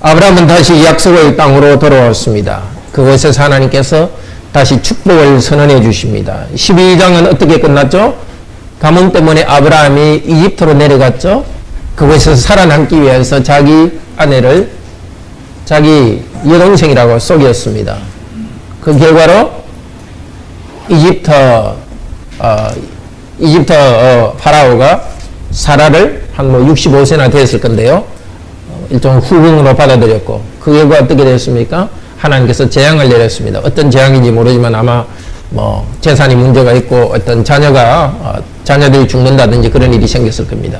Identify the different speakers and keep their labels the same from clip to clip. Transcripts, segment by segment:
Speaker 1: 아브라함은 다시 약속의 땅으로 돌아왔습니다. 그곳에서 하나님께서 다시 축복을 선언해 주십니다. 12장은 어떻게 끝났죠? 가뭄 때문에 아브라함이 이집트로 내려갔죠. 그곳에서 살아남기 위해서 자기 아내를 자기 여동생이라고 속였습니다. 그 결과로 이집트 파라오가 사라를 한 65세나 됐을 건데요. 일종의 후궁으로 받아들였고, 그 결과 어떻게 됐습니까? 하나님께서 재앙을 내렸습니다. 어떤 재앙인지 모르지만 아마 재산이 문제가 있고 어떤 자녀들이 죽는다든지 그런 일이 생겼을 겁니다.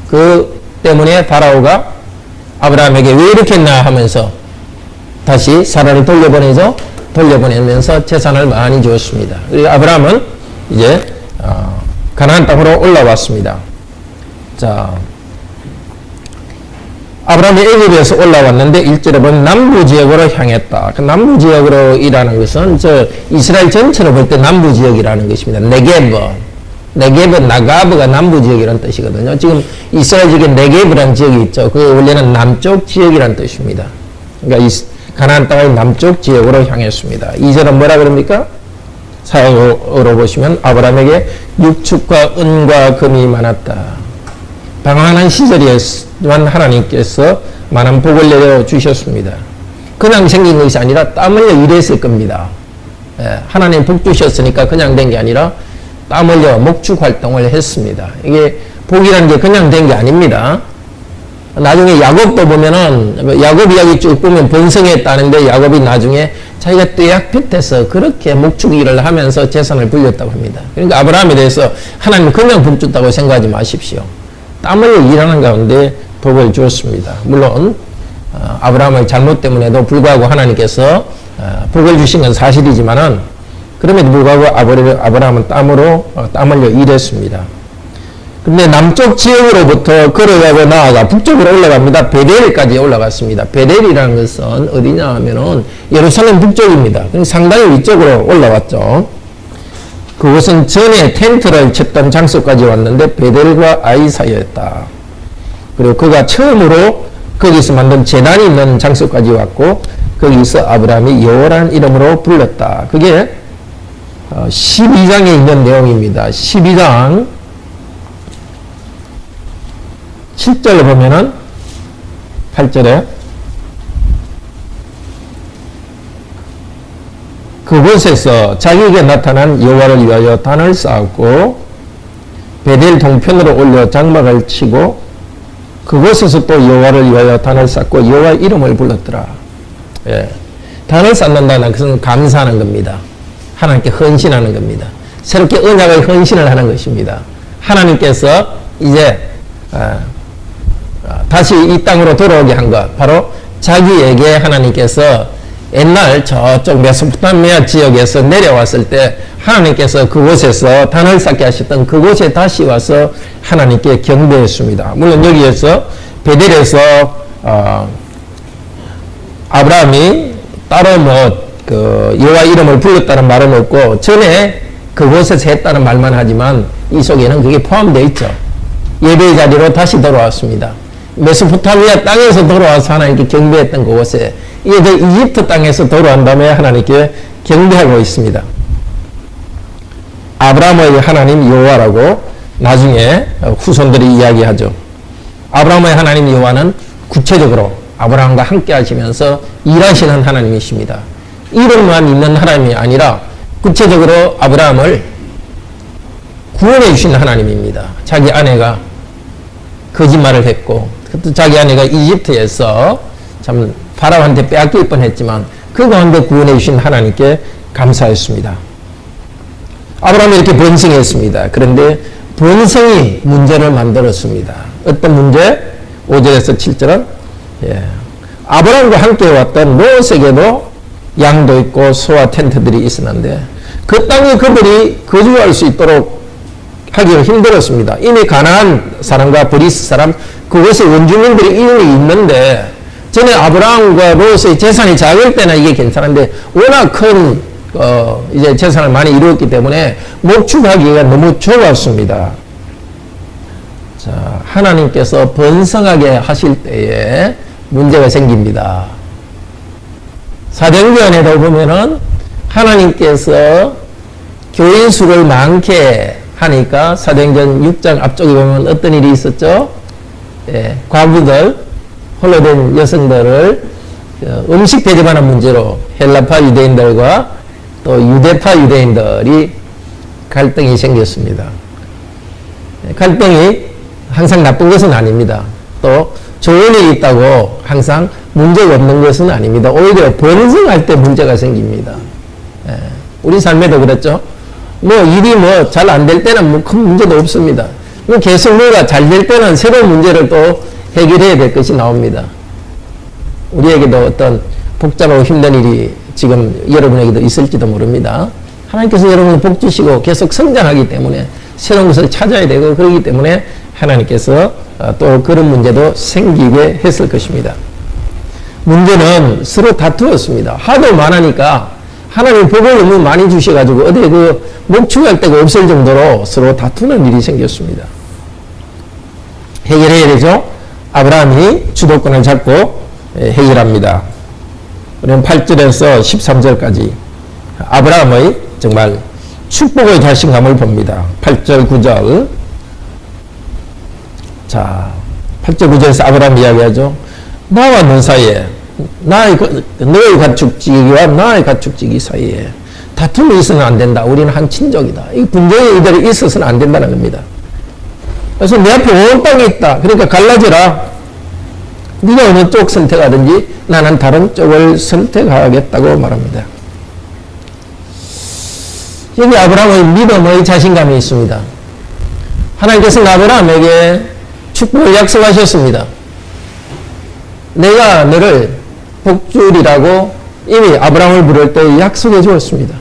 Speaker 1: 그 때문에 파라오가 아브라함에게 왜 이렇게 했나 하면서 다시 사라를 돌려보내면서 재산을 많이 주었습니다. 그리고 아브라함은 이제 가나안 땅으로 올라왔습니다. 자, 아브라함이 애굽에서 올라왔는데 1절에 보면 남부 지역으로 향했다. 그 남부 지역으로 이라는 것은 이스라엘 전체로 볼 때 남부 지역이라는 것입니다. 네게브, 나가브가 남부 지역이라는 뜻이거든요. 지금 이스라엘 지역에 네게브라는 지역이 있죠. 그 원래는 남쪽 지역이라는 뜻입니다. 그러니까 가나안 땅의 남쪽 지역으로 향했습니다. 2절은 뭐라 그럽니까? 사역으로 보시면 아브라함에게 육축과 은과 금이 많았다. 방황한 시절이었지만 하나님께서 많은 복을 내려주셨습니다. 그냥 생긴 것이 아니라 땀 흘려 일했을 겁니다. 하나님 복 주셨으니까 그냥 된 게 아니라 땀 흘려 목축 활동을 했습니다. 이게 복이라는 게 그냥 된 게 아닙니다. 나중에 야곱도 보면은 야곱 이야기 쭉 보면 번성했다는데 야곱이 나중에 자기가 떼약볕에서 그렇게 목축 일을 하면서 재산을 불렸다고 합니다. 그러니까 아브라함에 대해서 하나님 그냥 복 줬다고 생각하지 마십시오. 땀 흘려 일하는 가운데 복을 주었습니다. 물론 아브라함의 잘못 때문에도 불구하고 하나님께서 복을 주신 건 사실이지만은 그럼에도 불구하고 아브라함은 땀 흘려 일했습니다. 근데 남쪽 지역으로부터 걸어가고 나아가 북쪽으로 올라갑니다. 베델까지 올라갔습니다. 베델이라는 것은 어디냐 하면은 예루살렘 북쪽입니다. 상당히 위쪽으로 올라왔죠. 그곳은 전에 텐트를 쳤던 장소까지 왔는데 베델과 아이 사이였다. 그리고 그가 처음으로 거기서 만든 제단이 있는 장소까지 왔고 거기서 아브라함이 여호와라는 이름으로 불렀다. 그게 12장에 있는 내용입니다. 12장 7절을 보면은 8절에 그곳에서 자기에게 나타난 여호와를 위하여 단을 쌓았고 베델 동편으로 올려 장막을 치고 그곳에서 또 여호와를 위하여 단을 쌓고 여호와의 이름을 불렀더라. 단을 쌓는다는 것은 감사하는 겁니다. 하나님께 헌신하는 겁니다. 새롭게 언약의 헌신을 하는 것입니다. 하나님께서 이제 다시 이 땅으로 돌아오게 한 것, 바로 자기에게 하나님께서 옛날 저쪽 메소포타미아 지역에서 내려왔을 때 하나님께서 그곳에서 단을 쌓게 하셨던 그곳에 다시 와서 하나님께 경배했습니다. 물론 여기에서 베델에서 아브라함이 따로 여호와 이름을 불렀다는 말은 없고 전에 그곳에서 했다는 말만 하지만 이 속에는 그게 포함되어 있죠. 예배의 자리로 다시 돌아왔습니다. 메소포타미아 땅에서 돌아와서 하나님께 경배했던 그곳에 이게 그 이집트 땅에서 돌아온 다음에 하나님께 경배하고 있습니다. 아브라함의 하나님 여호와라고 나중에 후손들이 이야기하죠. 아브라함의 하나님 여호와는 구체적으로 아브라함과 함께 하시면서 일하시는 하나님이십니다. 이름만 있는 하나님이 아니라 구체적으로 아브라함을 구원해 주신 하나님입니다. 자기 아내가 거짓말을 했고 자기 아내가 이집트에서 참 파라오한테 빼앗길 뻔했지만 그 가운데 구원해 주신 하나님께 감사했습니다. 아브라함이 이렇게 번성했습니다. 그런데 번성이 문제를 만들었습니다. 어떤 문제? 5절에서 7절은 아브라함과 함께 왔던 롯에게도 양도 있고 소와 텐트들이 있었는데 그 땅에 그들이 거주할 수 있도록 하기가 힘들었습니다. 이미 가나안 사람과 브리스 사람 그곳에 원주민들의 이름이 있는데 전에 아브라함과 롯의 재산이 작을 때나 이게 괜찮은데 워낙 큰 이제 재산을 많이 이루었기 때문에 목축하기가 너무 좁았습니다. 자, 하나님께서 번성하게 하실 때에 문제가 생깁니다. 사도행전에도 보면은 하나님께서 교인 수를 많게 하니까 사도행전 6장 앞쪽에 보면 어떤 일이 있었죠? 예, 과부들, 홀로 된 여성들을 음식 대접하는 문제로 헬라파 유대인들과 또 유대파 유대인들이 갈등이 생겼습니다. 갈등이 항상 나쁜 것은 아닙니다. 또 좋은 일이 있다고 항상 문제가 없는 것은 아닙니다. 오히려 번성할 때 문제가 생깁니다. 예, 우리 삶에도 그렇죠. 뭐 일이 뭐 잘 안 될 때는 뭐 큰 문제도 없습니다. 계속 뭐가 잘 될 때는 새로운 문제를 또 해결해야 될 것이 나옵니다. 우리에게도 어떤 복잡하고 힘든 일이 지금 여러분에게도 있을지도 모릅니다. 하나님께서 여러분을 복 주시고 계속 성장하기 때문에 새로운 것을 찾아야 되고 그러기 때문에 하나님께서 또 그런 문제도 생기게 했을 것입니다. 문제는 서로 다투었습니다. 하도 많으니까 하나님 복을 너무 많이 주셔가지고 어디 목축할 데가 없을 정도로 서로 다투는 일이 생겼습니다. 해결해야 되죠. 아브라함이 주도권을 잡고 해결합니다. 우리는 8절에서 13절까지 아브라함의 정말 축복의 자신감을 봅니다. 8절 9절. 자, 8절 9절에서 아브라함 이야기하죠. 나와 너 사이에 너의 가축지기와 나의 가축지기 사이에 다툼이 있어서는 안 된다. 우리는 한 친족이다. 이 분쟁이 이들이 있어서는 안 된다는 겁니다. 그래서 내 앞에 온 땅이 있다. 그러니까 갈라져라. 네가 어느 쪽 선택하든지 나는 다른 쪽을 선택하겠다고 말합니다. 여기 아브라함의 믿음의 자신감이 있습니다. 하나님께서 아브라함에게 축복을 약속하셨습니다. 내가 너를 복주리라고 이미 아브라함을 부를 때 약속해 주었습니다.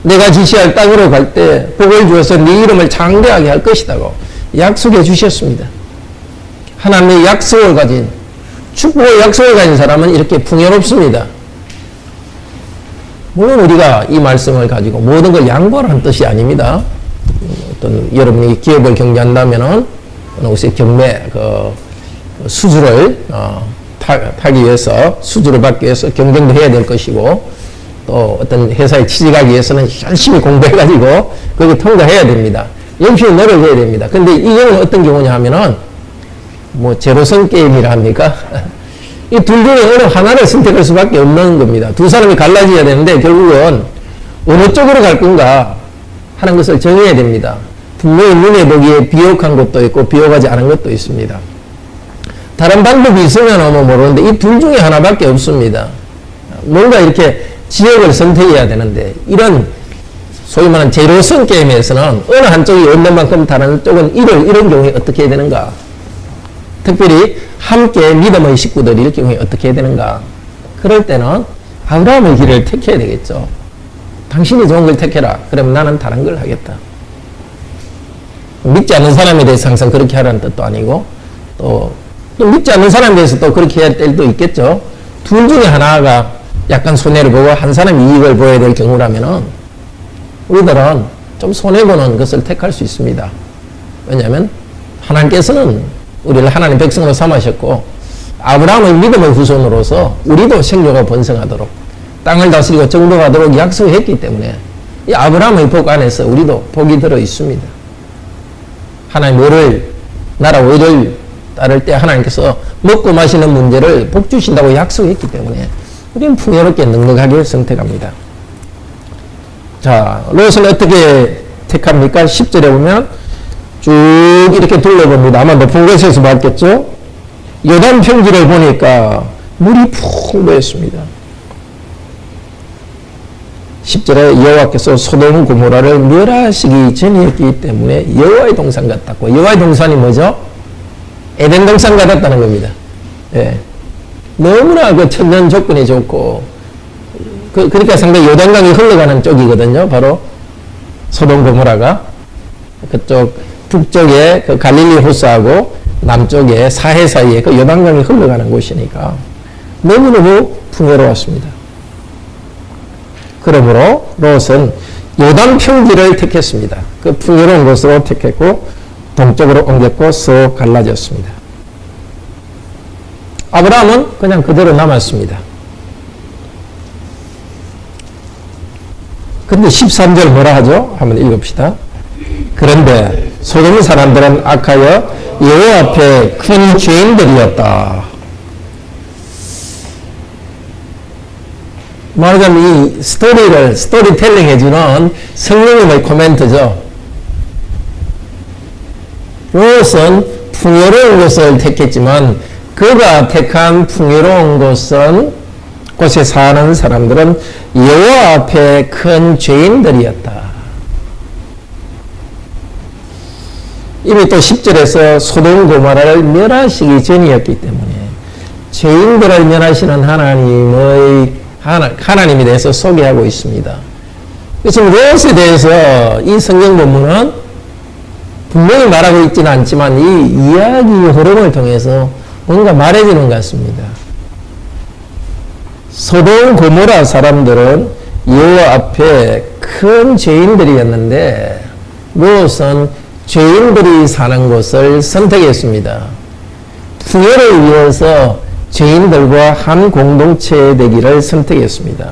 Speaker 1: 내가 지시할 땅으로 갈 때 복을 주어서 네 이름을 장대하게 할 것이라고 약속해 주셨습니다. 하나님의 약속을 가진 축복의 약속을 가진 사람은 이렇게 풍요롭습니다. 물론 우리가 이 말씀을 가지고 모든 걸 양보하라는 뜻이 아닙니다. 어떤 여러분이 기업을 경제한다면은 혹시 경매 수주를 타기 위해서 수주를 받기 위해서 경쟁도 해야 될 것이고 또 어떤 회사에 취직하기 위해서는 열심히 공부해가지고 거기 통과해야 됩니다. 열심히 노력해야 됩니다. 근데 이 경우는 어떤 경우냐 하면은 뭐 제로섬 게임이라 합니까? 이 둘 중에 어느 하나를 선택할 수밖에 없는 겁니다. 두 사람이 갈라져야 되는데 결국은 어느 쪽으로 갈 건가 하는 것을 정해야 됩니다. 분명히 눈에 보기에 비옥한 것도 있고 비옥하지 않은 것도 있습니다. 다른 방법이 있으면 뭐 모르는데 이 둘 중에 하나밖에 없습니다. 뭔가 이렇게 지역을 선택해야 되는데 이런 소위 말하는 제로섬 게임에서는 어느 한쪽이 없는 만큼 다른 쪽은 이런 경우에 어떻게 해야 되는가? 특별히 함께 믿음의 식구들이 이럴 경우에 어떻게 해야 되는가? 그럴 때는 아브라함의 길을 택해야 되겠죠. 당신이 좋은 걸 택해라. 그럼 나는 다른 걸 하겠다. 믿지 않는 사람에 대해서 항상 그렇게 하라는 뜻도 아니고 또 믿지 않는 사람에 대해서 또 그렇게 해야 될 때도 있겠죠. 둘 중에 하나가 약간 손해를 보고 한 사람이 이익을 보여야 될 경우라면은 우리들은 좀 손해보는 것을 택할 수 있습니다. 왜냐하면 하나님께서는 우리를 하나님 백성으로 삼으셨고 아브라함의 믿음의 후손으로서 우리도 생존과 번성하도록 땅을 다스리고 정복하도록 약속했기 때문에 이 아브라함의 복 안에서 우리도 복이 들어 있습니다. 하나님 나라 의를 따를 때 하나님께서 먹고 마시는 문제를 복 주신다고 약속했기 때문에 우리는 풍요롭게 넉넉하게 선택합니다. 자, 롯은 어떻게 택합니까? 10절에 보면 쭉 이렇게 둘러봅니다. 아마 높은 곳에서 봤겠죠? 요단 평지를 보니까 물이 푹 모였습니다. 10절에 여호와께서 소돔 고모라를 멸하시기 전이었기 때문에 여호와의 동산 같았고, 여호와의 동산이 뭐죠? 에덴 동산 같았다는 겁니다. 예. 너무나 그 천연 조건이 좋고, 그러니까 상당히 요단강이 흘러가는 쪽이거든요. 바로 소돔 고모라가 그쪽 북쪽에 그 갈릴리 호수하고 남쪽에 사해 사이에 그 요단강이 흘러가는 곳이니까 너무너무 풍요로웠습니다. 그러므로 롯은 요단 평지를 택했습니다. 그 풍요로운 곳으로 택했고 동쪽으로 옮겼고 서로 갈라졌습니다. 아브라함은 그냥 그대로 남았습니다. 근데 13절 뭐라 하죠? 한번 읽읍시다. 그런데 소돔 사람들은 악하여 여호와 앞에 큰 죄인들이었다. 말하자면 이 스토리텔링 해주는 성령님의 코멘트죠. 롯은 풍요로운 곳을 택했지만 그가 택한 풍요로운 곳에 사는 사람들은 여호와 앞에 큰 죄인들이었다. 이미 또 10절에서 소돔 고모라를 멸하시기 전이었기 때문에 죄인들을 멸하시는 하나님에 대해서 소개하고 있습니다. 그래서 롯에 대해서 이 성경 본문은 분명히 말하고 있지는 않지만 이 이야기 흐름을 통해서 뭔가 말해주는 것 같습니다. 소돔 고모라 사람들은 여호와 앞에 큰 죄인들이었는데 롯은 죄인들이 사는 곳을 선택했습니다. 풍요를 위해서 죄인들과 한 공동체 되기를 선택했습니다.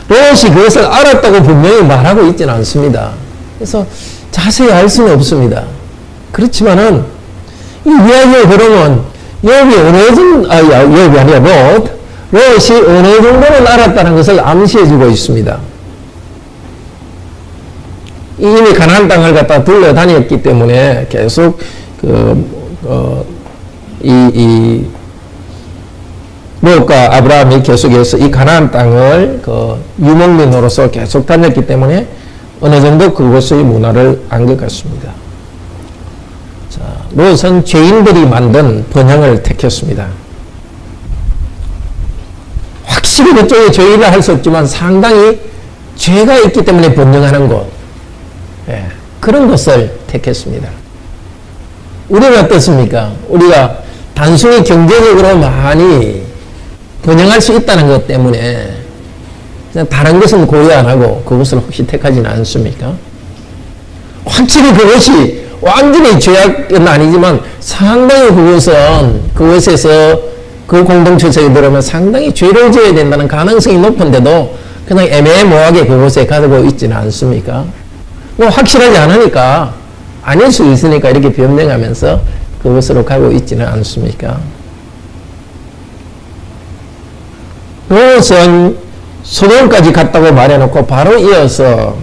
Speaker 1: 롯이 그것을 알았다고 분명히 말하고 있지는 않습니다. 그래서 자세히 알 수는 없습니다. 그렇지만은 이 이야기의 흐름은 롯이 어느 정도는 알았다는 것을 암시해주고 있습니다. 이미 가나안 땅을 갖다 둘러다녔기 때문에 계속 롯과 아브라함이 계속해서 이 가나안 땅을 유목민으로서 계속 다녔기 때문에 어느 정도 그곳의 문화를 안 것 같습니다. 자, 롯은 죄인들이 만든 번영을 택했습니다. 확실히 그쪽에 죄인을 할 수 없지만 상당히 죄가 있기 때문에 번영하는 곳, 그런 것을 택했습니다. 우리는 어떻습니까? 우리가 단순히 경제적으로 많이 번영할 수 있다는 것 때문에 그냥 다른 것은 고려 안 하고 그것을 혹시 택하지는 않습니까? 확실히 그것이 완전히 죄악은 아니지만 상당히 그것에서 그 공동체에 들어오면 상당히 죄를 지어야 된다는 가능성이 높은데도 그냥 애매모호하게 그곳에 가고 있지는 않습니까? 뭐 확실하지 않으니까 아닐 수 있으니까 이렇게 변명하면서 그것으로 가고 있지는 않습니까? 롯은 소돔까지 갔다고 말해놓고 바로 이어서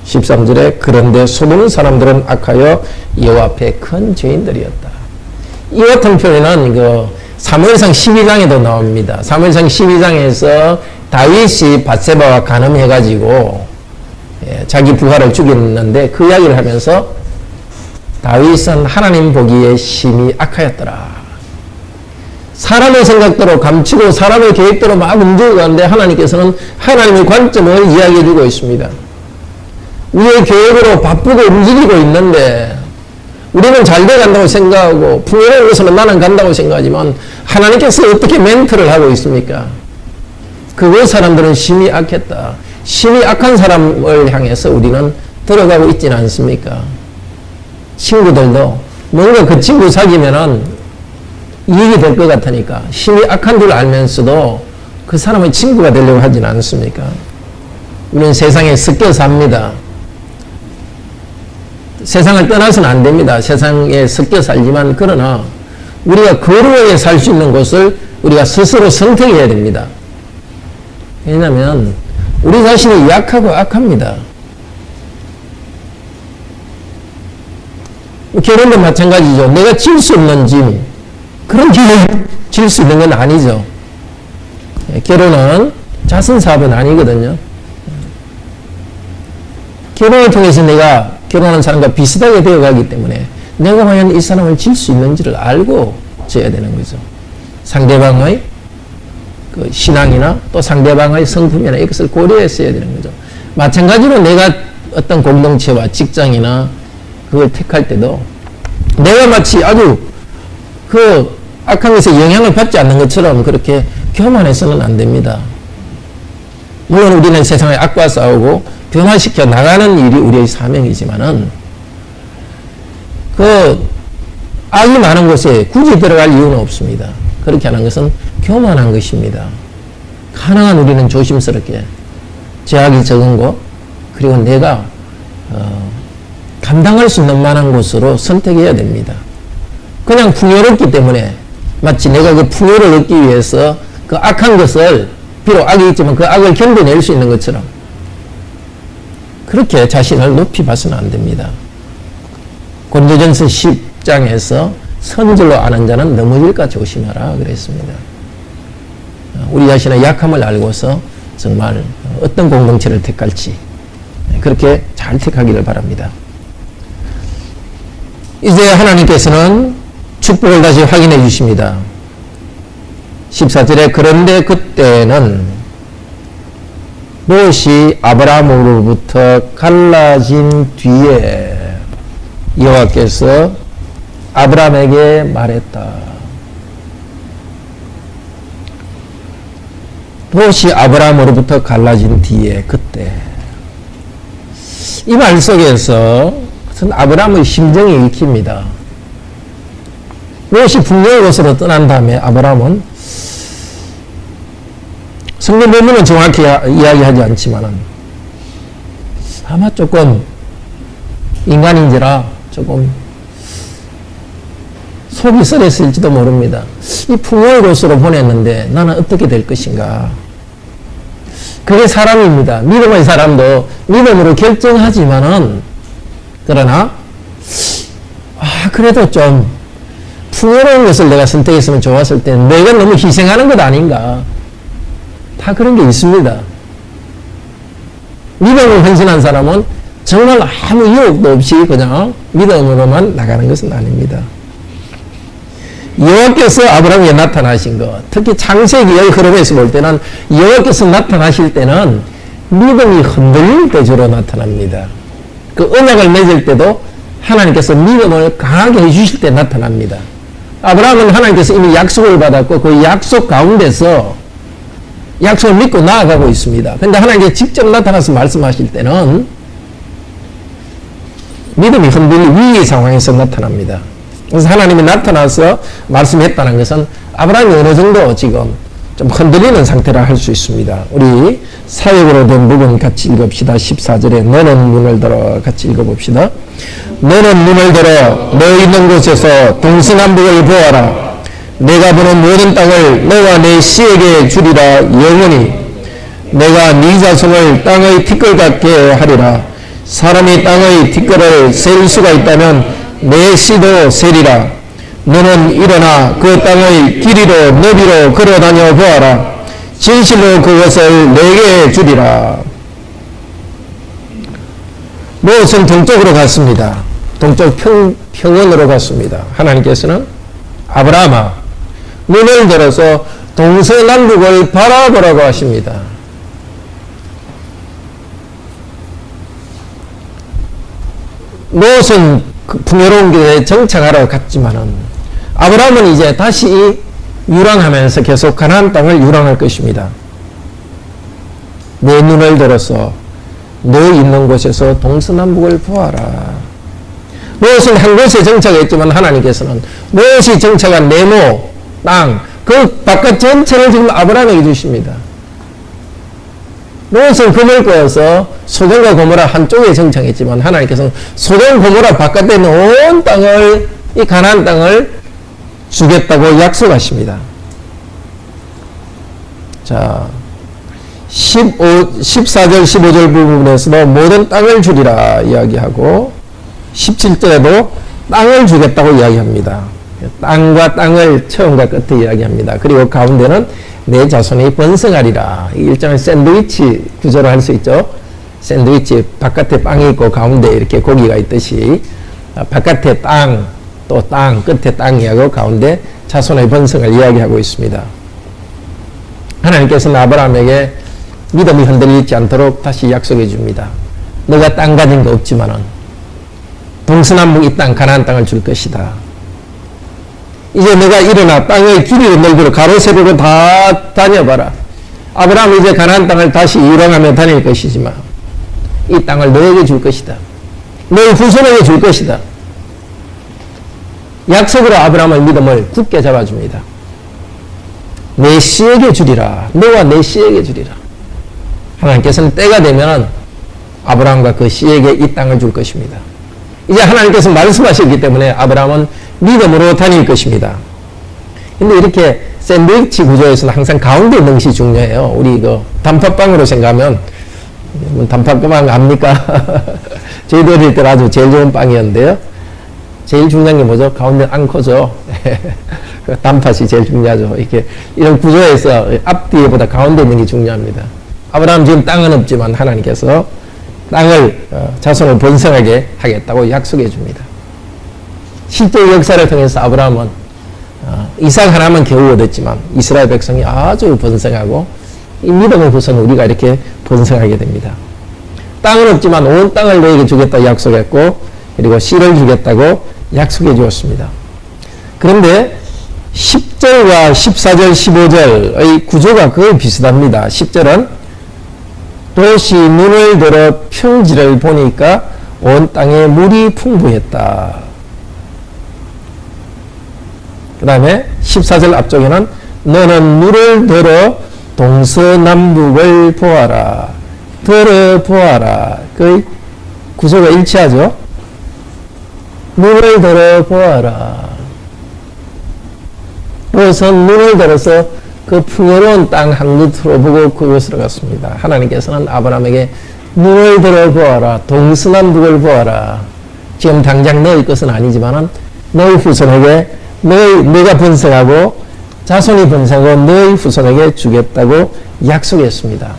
Speaker 1: 13절에 그런데 소돔 사람들은 악하여 여호와 앞에 큰 죄인들이었다. 이 같은 표현은 사무엘상 12장에도 나옵니다. 사무엘상 12장에서 다윗이 밧세바와 간음해가지고 자기 부하를 죽였는데 그 이야기를 하면서 다윗은 하나님 보기에 심히 악하였더라. 사람의 생각대로 감추고 사람의 계획대로 막 움직여가는데 하나님께서는 하나님의 관점을 이야기해주고 있습니다. 우리의 계획으로 바쁘고 움직이고 있는데 우리는 잘 돼간다고 생각하고 풍요로운 곳으로 나는 간다고 생각하지만 하나님께서 어떻게 멘트를 하고 있습니까? 그 사람들은 심히 악했다. 심히 악한 사람을 향해서 우리는 들어가고 있지는 않습니까? 친구들도 뭔가 그 친구 사귀면은 이익이 될 것 같으니까 심히 악한 줄 알면서도 그 사람의 친구가 되려고 하지는 않습니까? 우리는 세상에 섞여 삽니다. 세상을 떠나서는 안 됩니다. 세상에 섞여 살지만 그러나 우리가 거룩하게 살 수 있는 곳을 우리가 스스로 선택해야 됩니다. 왜냐하면 우리 자신이 약하고 악합니다. 결혼도 마찬가지죠. 내가 질 수 없는 짐, 그런 짐을 질 수 있는 건 아니죠. 결혼은 자선사업은 아니거든요. 결혼을 통해서 내가 결혼하는 사람과 비슷하게 되어가기 때문에 내가 과연 이 사람을 질 수 있는지를 알고 져야 되는 거죠. 상대방의 그 신앙이나 또 상대방의 성품이나 이것을 고려했어야 되는 거죠. 마찬가지로 내가 어떤 공동체와 직장이나 그걸 택할 때도 내가 마치 아주 그 악한 것에 영향을 받지 않는 것처럼 그렇게 교만해서는 안 됩니다. 물론 우리는 세상의 악과 싸우고 변화시켜 나가는 일이 우리의 사명이지만은 그 악이 많은 곳에 굳이 들어갈 이유는 없습니다. 그렇게 하는 것은 교만한 것입니다. 가능한 우리는 조심스럽게 제약이 적은 곳, 그리고 내가 감당할 수 있는 만한 곳으로 선택해야 됩니다. 그냥 풍요롭기 때문에 마치 내가 그 풍요를 얻기 위해서 그 악한 것을, 비록 악이 있지만 그 악을 견뎌낼 수 있는 것처럼 그렇게 자신을 높이 봐서는 안 됩니다. 고린도전서 10장에서 선줄로 아는 자는 넘어질까 조심하라 그랬습니다. 우리 자신의 약함을 알고서 정말 어떤 공동체를 택할지 그렇게 잘 택하기를 바랍니다. 이제 하나님께서는 축복을 다시 확인해 주십니다. 14절에 그런데 그때는 롯이 아브라함으로부터 갈라진 뒤에 여호와께서 아브라함에게 말했다. 롯이 아브라함으로부터 갈라진 뒤에 그때, 이 말 속에서 아브라함의 심정이 읽힙니다. 롯이 북녘의 곳으로 떠난 다음에 아브라함은, 성경 본문은 정확히 이야기하지 않지만은 아마 조금 인간인지라 조금 속이 썰했을지도 모릅니다. 이 풍요의 곳으로 보냈는데 나는 어떻게 될 것인가. 그게 사람입니다. 믿음의 사람도 믿음으로 결정하지만은, 그러나 그래도 좀 풍요로운 것을 내가 선택했으면 좋았을 때 내가 너무 희생하는 것 아닌가. 다 그런 게 있습니다. 믿음을 헌신한 사람은 정말 아무 유혹도 없이 그냥 믿음으로만 나가는 것은 아닙니다. 여호와께서 아브라함에게 나타나신 것, 특히 창세기의 흐름에서 볼 때는 여호와께서 나타나실 때는 믿음이 흔들릴 때 주로 나타납니다. 그 언약을 맺을 때도 하나님께서 믿음을 강하게 해주실 때 나타납니다. 아브라함은 하나님께서 이미 약속을 받았고 그 약속 가운데서 약속을 믿고 나아가고 있습니다. 그런데 하나님께서 직접 나타나서 말씀하실 때는 믿음이 흔들릴 위기 상황에서 나타납니다. 그래서 하나님이 나타나서 말씀했다는 것은 아브라함이 어느 정도 지금 좀 흔들리는 상태라 할 수 있습니다. 우리 사역으로 된 부분 같이 읽읍시다. 14절에 너는 문을 들어 같이 읽어봅시다. 너는 문을 들어 너 있는 곳에서 동서남북을 보아라. 내가 보는 모든 땅을 너와 내 씨에게 주리라. 영원히 내가 네 자손을 땅의 티끌 같게 하리라. 사람이 땅의 티끌을 셀 수가 있다면 내 씨도 세리라. 너는 일어나 그 땅의 길이로 너비로 걸어다녀 보아라. 진실로 그것을 내게 주리라. 롯은 동쪽으로 갔습니다. 동쪽 평원으로 갔습니다. 하나님께서는 아브라함아 눈을 들어서 동서남북을 바라보라고 하십니다. 롯은 풍요로운 길에 정착하러 갔지만은 아브라함은 이제 다시 유랑하면서 계속 가나안 땅을 유랑할 것입니다. 내 눈을 들어서 너 있는 곳에서 동서남북을 보아라. 롯은 한 곳에 정착했지만 하나님께서는 롯이 정착한 네모 땅, 그 바깥 전체를 지금 아브라함에게 주십니다. 롯은 금을 꿔서 소돔과 고모라 한쪽에 정착했지만 하나님께서는 소돔 고모라 바깥에 있는 온 땅을, 이 가나안 땅을 주겠다고 약속하십니다. 자, 14절 15절 부분에서도 모든 땅을 주리라 이야기하고 17절에도 땅을 주겠다고 이야기합니다. 땅과 땅을 처음과 끝에 이야기합니다. 그리고 가운데는 내 자손이 번성하리라. 일종의 샌드위치 구조로 할 수 있죠. 샌드위치 바깥에 빵이 있고 가운데 이렇게 고기가 있듯이 바깥에 땅, 또 땅, 끝에 땅이하고 가운데 자손의 번성을 이야기하고 있습니다. 하나님께서는 아브라함에게 믿음이 흔들리지 않도록 다시 약속해 줍니다. 너가 땅 가진 거 없지만은 동서남북 이 땅 가나안 땅을 줄 것이다. 이제 내가 일어나 땅의 길이로 넓이로 가로 세로로 다 다녀봐라. 아브라함은 이제 가나안 땅을 다시 유랑하며 다닐 것이지만 이 땅을 너에게 줄 것이다. 너의 후손에게 줄 것이다. 약속으로 아브라함의 믿음을 굳게 잡아줍니다. 내 씨에게 주리라. 너와 내 씨에게 주리라. 하나님께서는 때가 되면 아브라함과 그 씨에게 이 땅을 줄 것입니다. 이제 하나님께서 말씀하셨기 때문에 아브라함은 믿음으로 다닐 것입니다. 근데 이렇게 샌드위치 구조에서는 항상 가운데 있는 것이 중요해요. 우리 그 단팥빵으로 생각하면, 단팥빵 압니까? 저희도 어릴 때 아주 제일 좋은 빵이었는데요. 제일 중요한 게 뭐죠? 가운데 앙코죠. 단팥이 제일 중요하죠. 이렇게, 이런 구조에서 앞뒤보다 가운데 있는 게 중요합니다. 아브라함 지금 땅은 없지만 하나님께서 땅을, 자손을 번성하게 하겠다고 약속해 줍니다. 실제 역사를 통해서 아브라함은 이삭 하나만 겨우 얻었지만 이스라엘 백성이 아주 번성하고 이 믿음의 후손 우리가 이렇게 번성하게 됩니다. 땅은 없지만 온 땅을 너에게 주겠다고 약속했고 그리고 씨를 주겠다고 약속해 주었습니다. 그런데 10절과 14절, 15절의 구조가 거의 비슷합니다. 10절은 도시 눈을 들어 평지를 보니까 온 땅에 물이 풍부했다. 그 다음에 14절 앞쪽에는 너는 물을 들어 동서남북을 보아라. 들어 보아라. 그 구조가 일치하죠. 눈을 들어 보아라. 그래서 눈을 들어서 그 풍요로운 땅 한 끝으로 보고 그곳으로 갔습니다. 하나님께서는 아브라함에게 눈을 들어 보아라. 동서남북을 보아라. 지금 당장 너의 것은 아니지만은 너의 후손에게 너가 번성하고 자손이 번성하고 너의 후손에게 주겠다고 약속했습니다.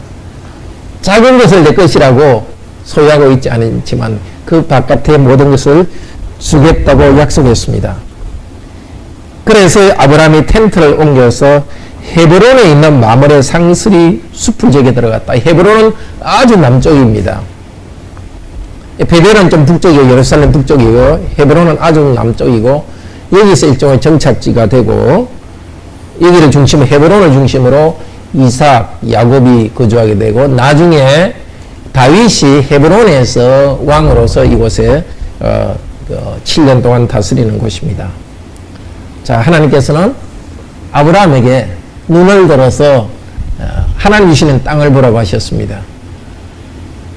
Speaker 1: 작은 것을 내 것이라고 소유하고 있지 않지만 그 바깥의 모든 것을 주겠다고 약속했습니다. 그래서 아브라함이 텐트를 옮겨서 헤브론에 있는 마므레 상스리 숲을 지역에 들어갔다. 헤브론은 아주 남쪽입니다. 베델은 좀 북쪽이고 예루살렘 북쪽이고 헤브론은 아주 남쪽이고 여기서 일종의 정착지가 되고 여기를 중심으로 헤브론을 중심으로 이삭, 야곱이 거주하게 되고 나중에 다윗이 헤브론에서 왕으로서 이곳에 7년 동안 다스리는 곳입니다. 자, 하나님께서는 아브라함에게 눈을 들어서 하나님 주시는 땅을 보라고 하셨습니다.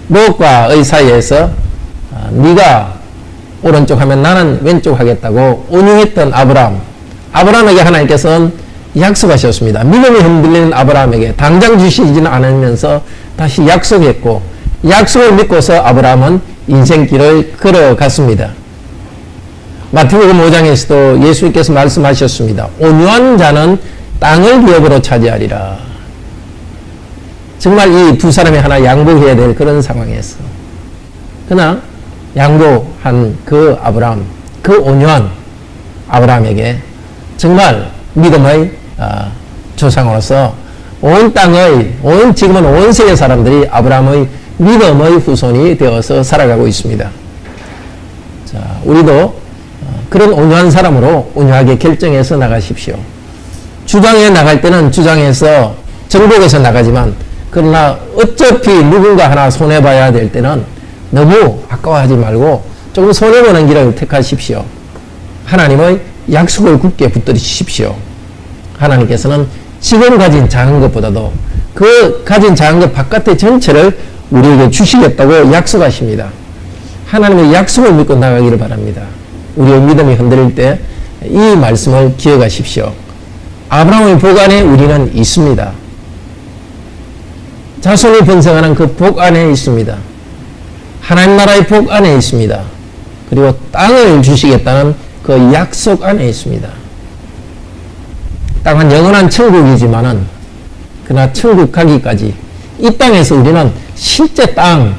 Speaker 1: 무엇과의 사이에서 네가 오른쪽 하면 나는 왼쪽 하겠다고 온유했던 아브라함에게 하나님께서는 약속하셨습니다. 믿음이 흔들리는 아브라함에게 당장 주시지는 않으면서 다시 약속했고 약속을 믿고서 아브라함은 인생길을 걸어갔습니다. 마태복음 5장에서도 예수님께서 말씀하셨습니다. 온유한 자는 땅을 기업으로 차지하리라. 정말 이 두 사람이 하나 양보해야 될 그런 상황에서 그러나 양보한 그 아브라함, 그 온유한 아브라함에게 정말 믿음의 조상으로서 온 땅의, 지금은 온 세계 사람들이 아브라함의 믿음의 후손이 되어서 살아가고 있습니다. 자, 우리도 그런 온유한 사람으로 온유하게 결정해서 나가십시오. 주장에 나갈 때는 주장해서 정복해서 나가지만 그러나 어차피 누군가 하나 손해봐야 될 때는 너무 아까워하지 말고 조금 손해보는 길을 택하십시오. 하나님의 약속을 굳게 붙들으십시오. 하나님께서는 지금 가진 작은 것보다도 그 가진 작은 것 바깥의 전체를 우리에게 주시겠다고 약속하십니다. 하나님의 약속을 믿고 나가기를 바랍니다. 우리의 믿음이 흔들릴 때 이 말씀을 기억하십시오. 아브라함의 복 안에 우리는 있습니다. 자손이 번성하는 그 복 안에 있습니다. 하나님 나라의 복 안에 있습니다. 그리고 땅을 주시겠다는 그 약속 안에 있습니다. 땅은 영원한 천국이지만은 그러나 천국 가기까지 이 땅에서 우리는 실제 땅,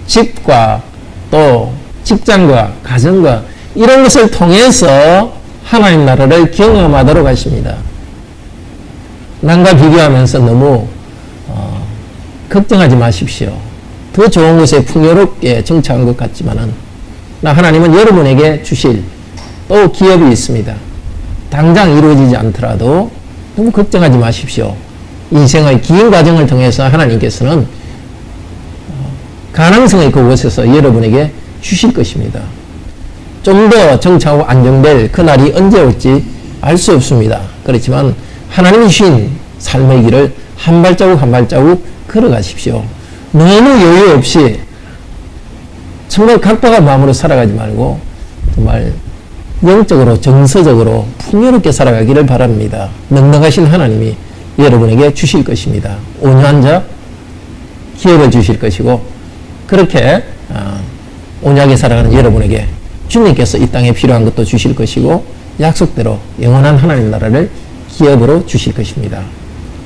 Speaker 1: 집과 또 직장과 가정과 이런 것을 통해서 하나님 나라를 경험하도록 하십니다. 남과 비교하면서 너무 걱정하지 마십시오. 더 좋은 곳에 풍요롭게 정착한 것 같지만은 하나님은 여러분에게 주실 또 기업이 있습니다. 당장 이루어지지 않더라도 너무 걱정하지 마십시오. 인생의 긴 과정을 통해서 하나님께서는 가능성의 그곳에서 여러분에게 주실 것입니다. 좀 더 정착하고 안정될 그날이 언제 올지 알 수 없습니다. 그렇지만 하나님이 주신 삶의 길을 한 발자국 한 발자국 걸어가십시오. 너무 여유 없이 정말 각박한 마음으로 살아가지 말고 정말 영적으로 정서적으로 풍요롭게 살아가기를 바랍니다. 넉넉하신 하나님이 여러분에게 주실 것입니다. 온유한 자 기업을 주실 것이고 그렇게 온유하게 살아가는 여러분에게 주님께서 이 땅에 필요한 것도 주실 것이고 약속대로 영원한 하나님 나라를 기업으로 주실 것입니다.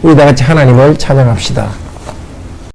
Speaker 1: 우리 다 같이 하나님을 찬양합시다.